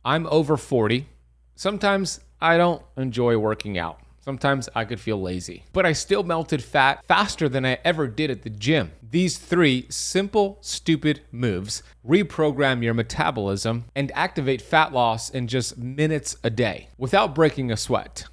I'm over 40. Sometimes I don't enjoy working out. Sometimes I could feel lazy, but I still melted fat faster than I ever did at the gym. These 3 simple, stupid moves reprogram your metabolism and activate fat loss in just minutes a day without breaking a sweat.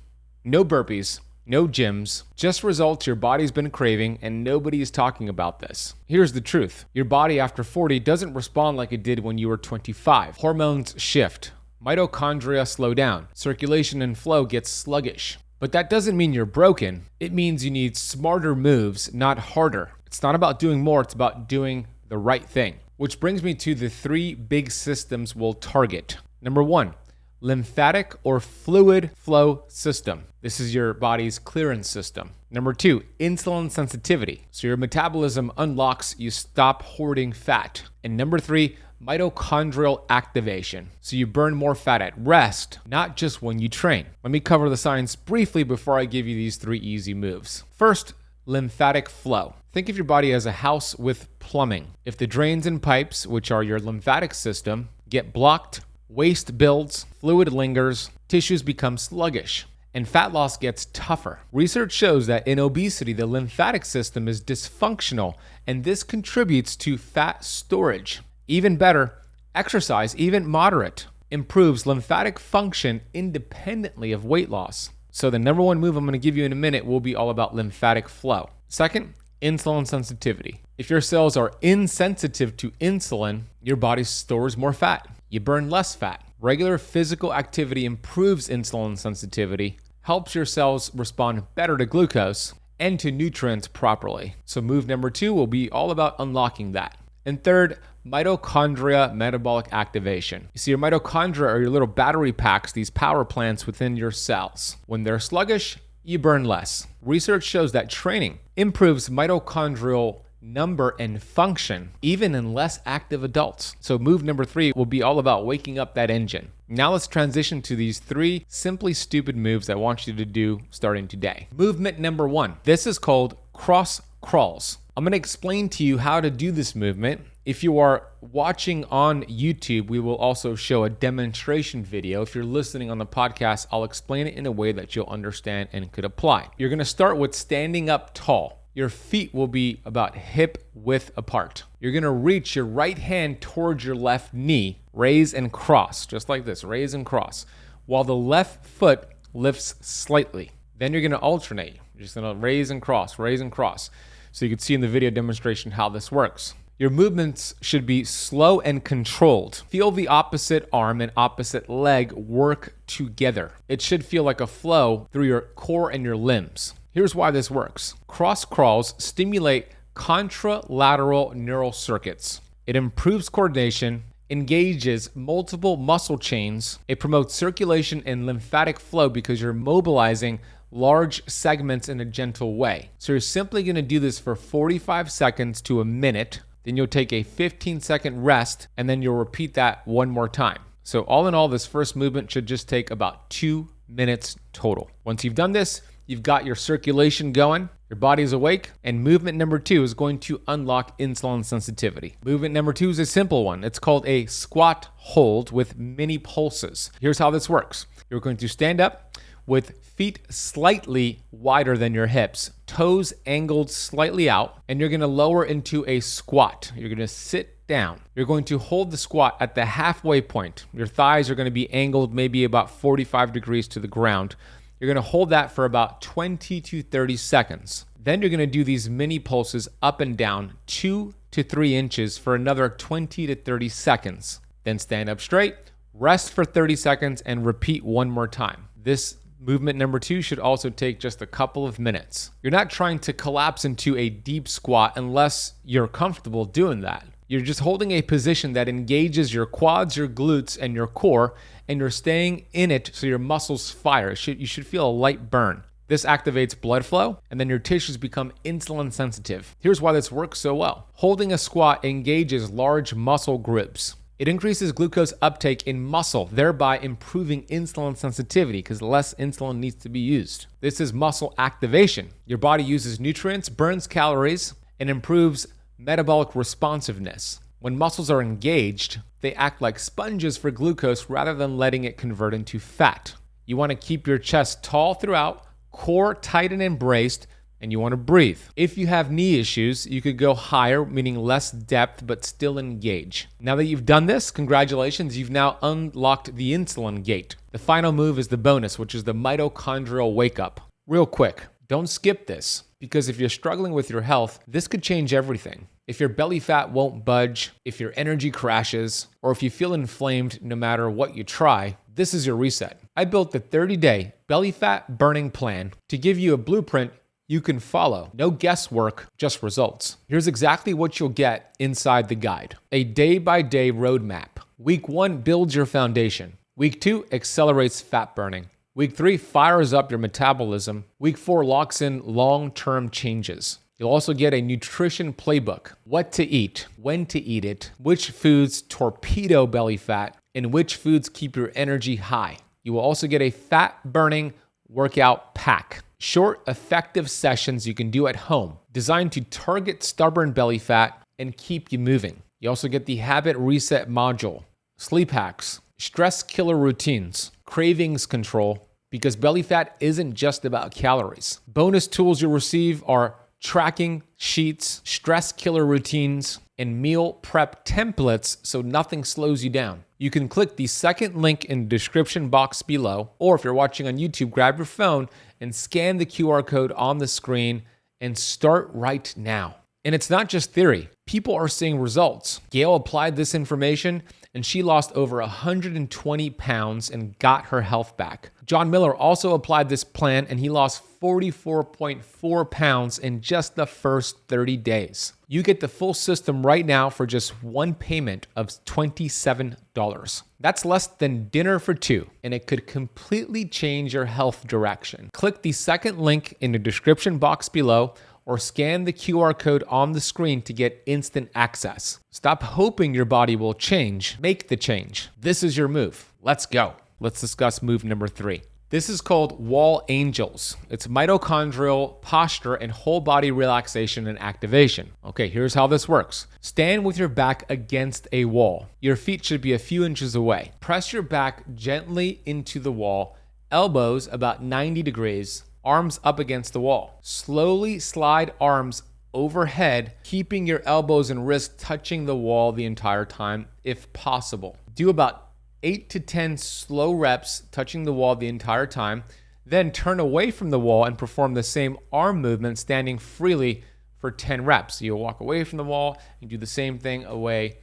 No burpees, no gyms, just results your body's been craving, and nobody is talking about this. Here's the truth. Your body after 40 doesn't respond like it did when you were 25. Hormones shift. Mitochondria slow down. Circulation and flow gets sluggish. But that doesn't mean you're broken. It means you need smarter moves, not harder. It's not about doing more, it's about doing the right thing. Which brings me to the 3 big systems we'll target. Number 1, lymphatic or fluid flow system. This is your body's clearance system. Number 2, insulin sensitivity. So your metabolism unlocks, you stop hoarding fat. And number 3, mitochondrial activation. So you burn more fat at rest, not just when you train. Let me cover the science briefly before I give you these 3 easy moves. First, lymphatic flow. Think of your body as a house with plumbing. If the drains and pipes, which are your lymphatic system, get blocked, waste builds, fluid lingers, tissues become sluggish, and fat loss gets tougher. Research shows that in obesity, the lymphatic system is dysfunctional, and this contributes to fat storage. Even better, exercise, even moderate, improves lymphatic function independently of weight loss. So the number 1 move I'm going to give you in a minute will be all about lymphatic flow. Second, insulin sensitivity. If your cells are insensitive to insulin, your body stores more fat. You burn less fat. Regular physical activity improves insulin sensitivity, helps your cells respond better to glucose and to nutrients properly. So move number 2 will be all about unlocking that. And third, mitochondria metabolic activation. You see, your mitochondria are your little battery packs, these power plants within your cells. When they're sluggish, you burn less. Research shows that training improves mitochondrial number and function, even in less active adults. So move number 3 will be all about waking up that engine. Now let's transition to these 3 simply stupid moves I want you to do starting today. Movement number 1. This is called cross crawls. I'm going to explain to you how to do this movement. If you are watching on YouTube, we will also show a demonstration video. If you're listening on the podcast, I'll explain it in a way that you'll understand and could apply. You're going to start with standing up tall. Your feet will be about hip width apart. You're going to reach your right hand towards your left knee, raise and cross, just like this, raise and cross, while the left foot lifts slightly. Then you're going to alternate. You're just going to raise and cross, raise and cross. So you can see in the video demonstration how this works. Your movements should be slow and controlled. Feel the opposite arm and opposite leg work together. It should feel like a flow through your core and your limbs. Here's why this works. Cross crawls stimulate contralateral neural circuits. It improves coordination, engages multiple muscle chains. It promotes circulation and lymphatic flow because you're mobilizing large segments in a gentle way. So you're simply going to do this for 45 seconds to a minute. Then you'll take a 15-second rest, and then you'll repeat that one more time. So all in all, this first movement should just take about 2 minutes total. Once you've done this, you've got your circulation going, your body is awake, and movement number 2 is going to unlock insulin sensitivity. Movement number 2 is a simple one. It's called a squat hold with mini pulses. Here's how this works. You're going to stand up with feet slightly wider than your hips, toes angled slightly out, and you're going to lower into a squat. You're going to sit down. You're going to hold the squat at the halfway point. Your thighs are going to be angled maybe about 45 degrees to the ground. You're going to hold that for about 20 to 30 seconds. Then you're going to do these mini pulses up and down 2 to 3 inches for another 20 to 30 seconds. Then stand up straight, rest for 30 seconds, and repeat one more time. This movement number 2 should also take just a couple of minutes. You're not trying to collapse into a deep squat unless you're comfortable doing that. You're just holding a position that engages your quads, your glutes, and your core, and you're staying in it so your muscles fire. You should feel a light burn. This activates blood flow, and then your tissues become insulin sensitive. Here's why this works so well. Holding a squat engages large muscle groups. It increases glucose uptake in muscle, thereby improving insulin sensitivity because less insulin needs to be used. This is muscle activation. Your body uses nutrients, burns calories, and improves metabolic responsiveness. When muscles are engaged, they act like sponges for glucose rather than letting it convert into fat. You want to keep your chest tall throughout, core tight and embraced, and you want to breathe. If you have knee issues, you could go higher, meaning less depth, but still engage. Now that you've done this, congratulations, you've now unlocked the insulin gate. The final move is the bonus, which is the mitochondrial wake up. Real quick, don't skip this, because if you're struggling with your health, this could change everything. If your belly fat won't budge, if your energy crashes, or if you feel inflamed no matter what you try, this is your reset. I built the 30-day belly fat burning plan to give you a blueprint you can follow. No guesswork, just results. Here's exactly what you'll get inside the guide. A day-by-day roadmap. Week 1 builds your foundation. Week 2 accelerates fat burning. Week 3 fires up your metabolism. Week 4 locks in long-term changes. You'll also get a nutrition playbook. What to eat, when to eat it, which foods torpedo belly fat, and which foods keep your energy high. You will also get a fat-burning workout pack. Short, effective sessions you can do at home, designed to target stubborn belly fat and keep you moving. You also get the habit reset module, sleep hacks, stress killer routines, cravings control, because belly fat isn't just about calories. Bonus tools you'll receive are tracking sheets, stress killer routines, and meal prep templates so nothing slows you down. You can click the second link in the description box below, or if you're watching on YouTube, grab your phone and scan the QR code on the screen and start right now. And it's not just theory. People are seeing results. Gail applied this information and she lost over 120 pounds and got her health back. John Miller also applied this plan and he lost 44.4 pounds in just the first 30 days. You get the full system right now for just one payment of $27. That's less than dinner for two, and it could completely change your health direction. Click the second link in the description box below or scan the QR code on the screen to get instant access. Stop hoping your body will change. Make the change. This is your move. Let's go. Let's discuss move number 3. This is called wall angels. It's mitochondrial posture and whole body relaxation and activation. Okay, here's how this works. Stand with your back against a wall. Your feet should be a few inches away. Press your back gently into the wall, elbows about 90 degrees, arms up against the wall. Slowly slide arms overhead, keeping your elbows and wrists touching the wall the entire time if possible. Do about 8 to 10 slow reps touching the wall the entire time, then turn away from the wall and perform the same arm movement standing freely for 10 reps. You'll walk away from the wall and do the same thing away,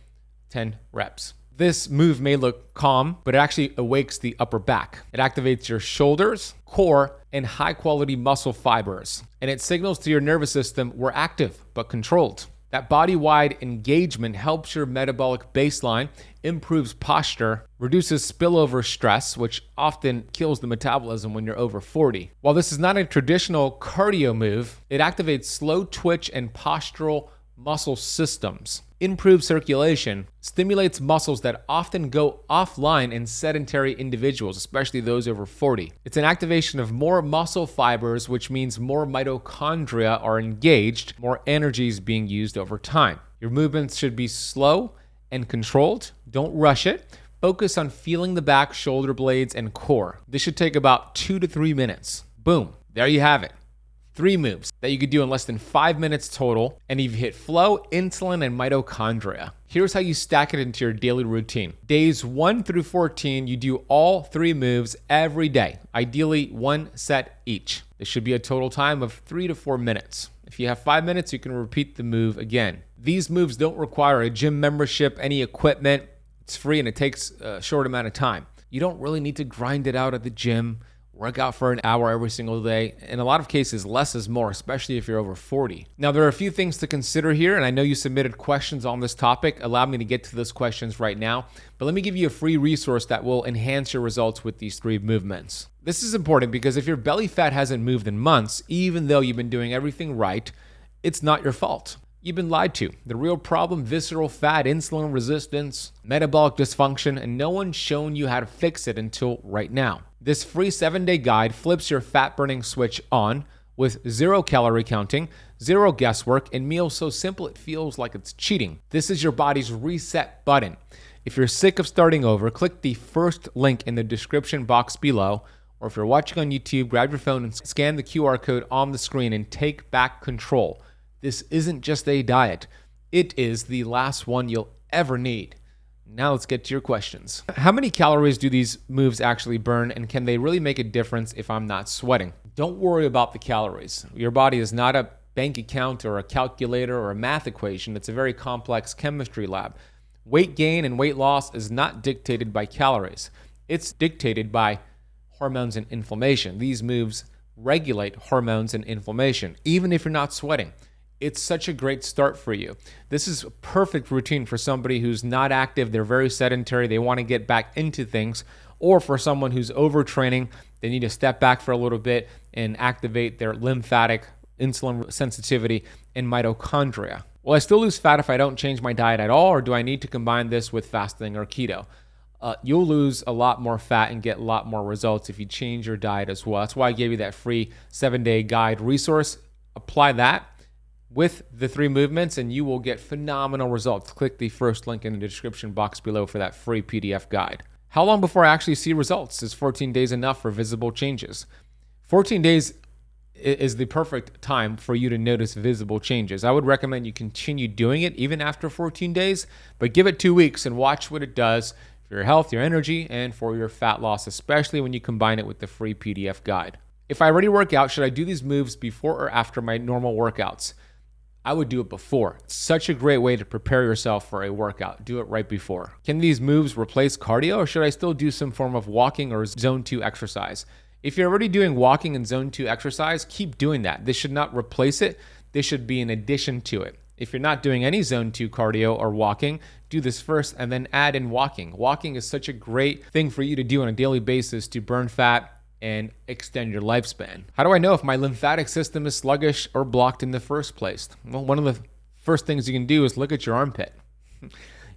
10 reps. This move may look calm, but it actually awakes the upper back. It activates your shoulders, core, and high-quality muscle fibers, and it signals to your nervous system we're active but controlled. That body-wide engagement helps your metabolic baseline, improves posture, reduces spillover stress, which often kills the metabolism when you're over 40. While this is not a traditional cardio move, it activates slow twitch and postural muscle systems, improves circulation, stimulates muscles that often go offline in sedentary individuals, especially those over 40. It's an activation of more muscle fibers, which means more mitochondria are engaged, more energy is being used over time. Your movements should be slow and controlled. Don't rush it. Focus on feeling the back, shoulder blades, and core. This should take about 2 to 3 minutes. Boom, there you have it. 3 moves that you could do in less than 5 minutes total, and you've hit flow, insulin, and mitochondria. Here's how you stack it into your daily routine. Days 1 through 14, you do all 3 moves every day, ideally 1 set each. This should be a total time of 3 to 4 minutes. If you have 5 minutes, you can repeat the move again. These moves don't require a gym membership, any equipment. It's free and it takes a short amount of time. You don't really need to grind it out at the gym. Work out for an hour every single day. In a lot of cases, less is more, especially if you're over 40. Now, there are a few things to consider here, and I know you submitted questions on this topic. Allow me to get to those questions right now, but let me give you a free resource that will enhance your results with these 3 movements. This is important because if your belly fat hasn't moved in months, even though you've been doing everything right, it's not your fault. You've been lied to. The real problem, visceral fat, insulin resistance, metabolic dysfunction, and no one's shown you how to fix it until right now. This free 7-day guide flips your fat burning switch on with 0 calorie counting, 0 guesswork, and meals so simple it feels like it's cheating. This is your body's reset button. If you're sick of starting over, click the first link in the description box below, or if you're watching on YouTube, grab your phone and scan the QR code on the screen and take back control. This isn't just a diet. It is the last one you'll ever need. Now let's get to your questions. How many calories do these moves actually burn, and can they really make a difference if I'm not sweating? Don't worry about the calories. Your body is not a bank account or a calculator or a math equation. It's a very complex chemistry lab. Weight gain and weight loss is not dictated by calories. It's dictated by hormones and inflammation. These moves regulate hormones and inflammation, even if you're not sweating. It's such a great start for you. This is a perfect routine for somebody who's not active, they're very sedentary, they want to get back into things, or for someone who's overtraining, they need to step back for a little bit and activate their lymphatic, insulin sensitivity, and mitochondria. Will I still lose fat if I don't change my diet at all, or do I need to combine this with fasting or keto? You'll lose a lot more fat and get a lot more results if you change your diet as well. That's why I gave you that free 7-day guide resource. Apply that with the 3 movements and you will get phenomenal results. Click the first link in the description box below for that free PDF guide. How long before I actually see results? Is 14 days enough for visible changes? 14 days is the perfect time for you to notice visible changes. I would recommend you continue doing it even after 14 days, but give it 2 weeks and watch what it does for your health, your energy, and for your fat loss, especially when you combine it with the free PDF guide. If I already work out, should I do these moves before or after my normal workouts? I would do it before. It's such a great way to prepare yourself for a workout. Do it right before. Can these moves replace cardio, or should I still do some form of walking or zone 2 exercise? If you're already doing walking and zone 2 exercise, keep doing that. This should not replace it. This should be in addition to it. If you're not doing any zone 2 cardio or walking, do this first and then add in walking. Walking is such a great thing for you to do on a daily basis to burn fat and extend your lifespan. How do I know if my lymphatic system is sluggish or blocked in the first place? Well, one of the first things you can do is look at your armpit.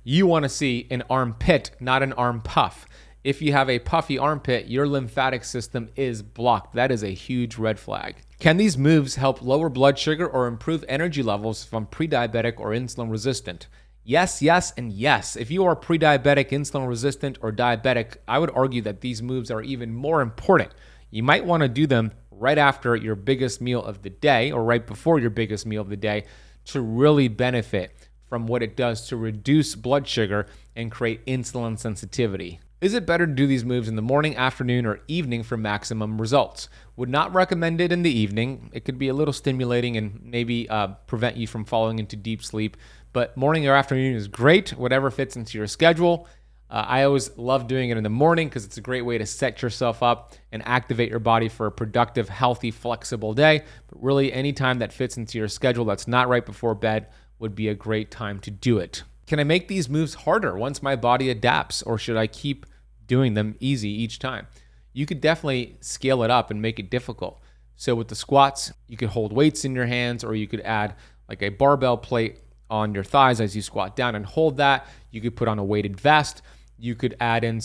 You want to see an armpit, not an arm puff. If you have a puffy armpit, your lymphatic system is blocked. That is a huge red flag. Can these moves help lower blood sugar or improve energy levels if I'm pre-diabetic or insulin resistant? Yes, yes, and yes. If you are pre-diabetic, insulin resistant, or diabetic, I would argue that these moves are even more important. You might want to do them right after your biggest meal of the day or right before your biggest meal of the day to really benefit from what it does to reduce blood sugar and create insulin sensitivity. Is it better to do these moves in the morning, afternoon, or evening for maximum results? Would not recommend it in the evening. It could be a little stimulating and maybe prevent you from falling into deep sleep. But morning or afternoon is great, whatever fits into your schedule. I always love doing it in the morning because it's a great way to set yourself up and activate your body for a productive, healthy, flexible day. But really, any time that fits into your schedule that's not right before bed would be a great time to do it. Can I make these moves harder once my body adapts, or should I keep doing them easy each time? You could definitely scale it up and make it difficult. So with the squats, you could hold weights in your hands, or you could add like a barbell plate on your thighs as you squat down and hold that. You could put on a weighted vest. You could add in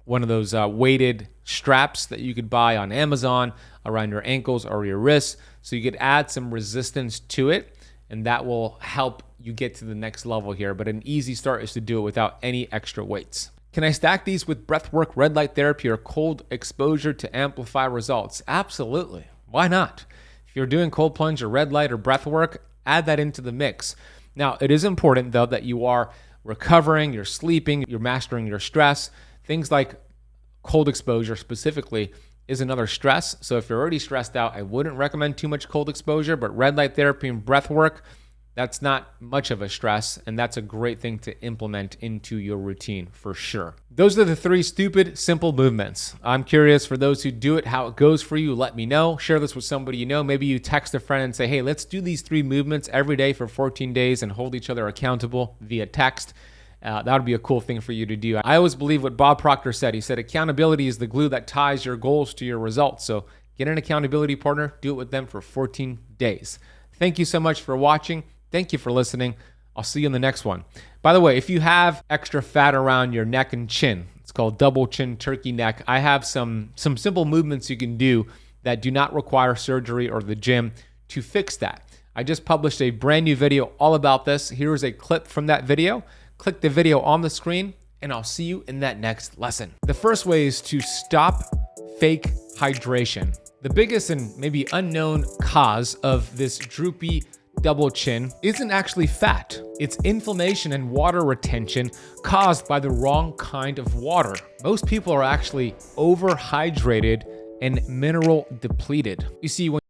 one of those weighted straps that you could buy on Amazon around your ankles or your wrists. So you could add some resistance to it, and that will help you get to the next level here. But an easy start is to do it without any extra weights. Can I stack these with breathwork, red light therapy, or cold exposure to amplify results? Absolutely. Why not? If you're doing cold plunge or red light or breathwork, add that into the mix. Now, it is important, though, that you are recovering, you're sleeping, you're mastering your stress. Things like cold exposure specifically is another stress. So if you're already stressed out, I wouldn't recommend too much cold exposure, but red light therapy and breath work, that's not much of a stress, and that's a great thing to implement into your routine for sure. Those are the 3 stupid, simple movements. I'm curious for those who do it, how it goes for you. Let me know. Share this with somebody you know. Maybe you text a friend and say, hey, let's do these 3 movements every day for 14 days and hold each other accountable via text. That would be a cool thing for you to do. I always believe what Bob Proctor said. He said, accountability is the glue that ties your goals to your results. So get an accountability partner, do it with them for 14 days. Thank you so much for watching. Thank you for listening. I'll see you in the next one. By the way, if you have extra fat around your neck and chin, it's called double chin turkey neck. I have some simple movements you can do that do not require surgery or the gym to fix that. I just published a brand new video all about this. Here is a clip from that video. Click the video on the screen and I'll see you in that next lesson. The first way is to stop fake hydration. The biggest and maybe unknown cause of this droopy double chin isn't actually fat. It's inflammation and water retention caused by the wrong kind of water. Most people are actually overhydrated and mineral depleted. You see, when